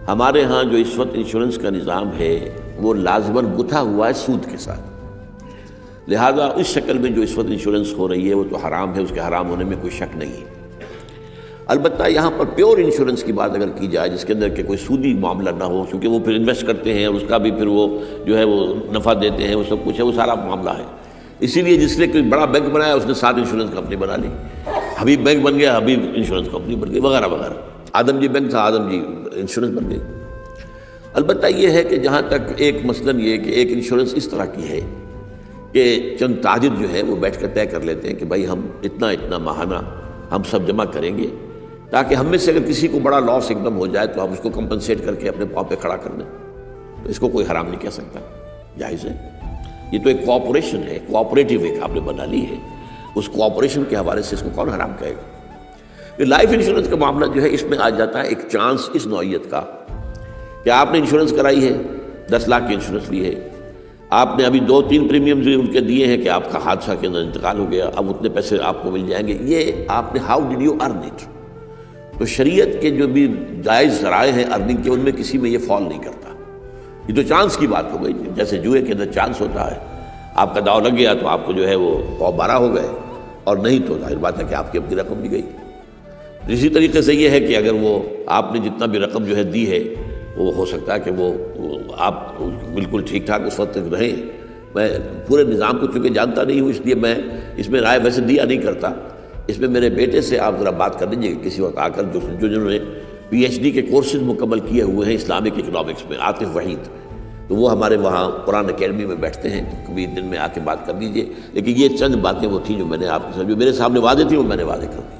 ہمارے ہاں جو اس وقت انشورنس کا نظام ہے وہ لازماً گتھا ہوا ہے سود کے ساتھ، لہذا اس شکل میں جو اس وقت انشورنس ہو رہی ہے وہ تو حرام ہے، اس کے حرام ہونے میں کوئی شک نہیں ہے۔ البتہ یہاں پر پیور انشورنس کی بات اگر کی جائے جس کے اندر کہ کوئی سودی معاملہ نہ ہو، کیونکہ وہ پھر انویسٹ کرتے ہیں اور اس کا بھی پھر وہ جو ہے وہ نفع دیتے ہیں، وہ سب کچھ ہے، وہ سارا معاملہ ہے۔ اسی لیے جس نے کوئی بڑا بینک بنایا اس نے 7 انشورنس کمپنی بنا لی، حبیب بینک بن گیا، حبیب انشورنس کمپنی بن گئی، وغیرہ وغیرہ۔ آدم جی بینک تھا، آدم جی انشورنس بن گئی۔ البتہ یہ ہے کہ جہاں تک ایک مثلاً یہ کہ ایک انشورنس اس طرح کی ہے کہ چند تاجر جو ہے وہ بیٹھ کر طے کر لیتے ہیں کہ بھائی ہم اتنا ماہانہ ہم سب جمع کریں گے تاکہ ہم میں سے اگر کسی کو بڑا لاس ایک دم ہو جائے تو ہم اس کو کمپنسیٹ کر کے اپنے پاؤں پہ کھڑا کر دیں، تو اس کو کوئی حرام نہیں کہہ سکتا، جائز ہے۔ یہ تو ایک کوآپریشن ہے، کوآپریٹیو ایک آپ نے بنا لی ہے، اس کوآپریشن کے حوالے سے اس کو کون حرام کہے گا؟ یہ لائف انشورنس کا معاملہ جو ہے اس میں آ جاتا ہے ایک چانس اس نوعیت کا کہ آپ نے انشورنس کرائی ہے، 10 لاکھ کی انشورنس لی ہے، آپ نے ابھی 2-3 پریمیم جو ان کے دیے ہیں کہ آپ کا حادثہ کے اندر انتقال ہو گیا، اب اتنے پیسے آپ کو مل جائیں گے، یہ آپ نے how did you earn it? تو شریعت کے جو بھی جائز ذرائع ہیں ارننگ کے ان میں کسی میں یہ فال نہیں کرتا، یہ تو چانس کی بات ہو گئی، جیسے جوئے کے اندر چانس ہوتا ہے، آپ کا داؤ لگ گیا تو آپ کو جو ہے وہ 12 ہو گئے، اور نہیں تو ظاہر بات ہے کہ آپ کی اپنی رقم بھی گئی۔ اسی طریقے سے یہ ہے کہ اگر وہ آپ نے جتنا بھی رقم جو ہے دی ہے وہ ہو سکتا ہے کہ وہ آپ بالکل ٹھیک ٹھاک اس وقت تک رہیں۔ میں پورے نظام کو چونکہ جانتا نہیں ہوں اس لیے میں اس میں رائے ویسے دیا نہیں کرتا، اس میں میرے بیٹے سے آپ ذرا بات کر لیجیے کسی وقت آ کر، جنہوں نے PhD کے کورسز مکمل کیے ہوئے ہیں اسلامک اکنامکس میں، عاطف وحید، تو وہ ہمارے وہاں قرآن اکیڈمی میں بیٹھتے ہیں، تو کبھی دن میں آ کے بات کر لیجیے۔ لیکن یہ چند باتیں وہ تھیں جو میں نے آپ کے ساتھ جو میرے سامنے واضح تھی وہ میں نے واضح کر دی۔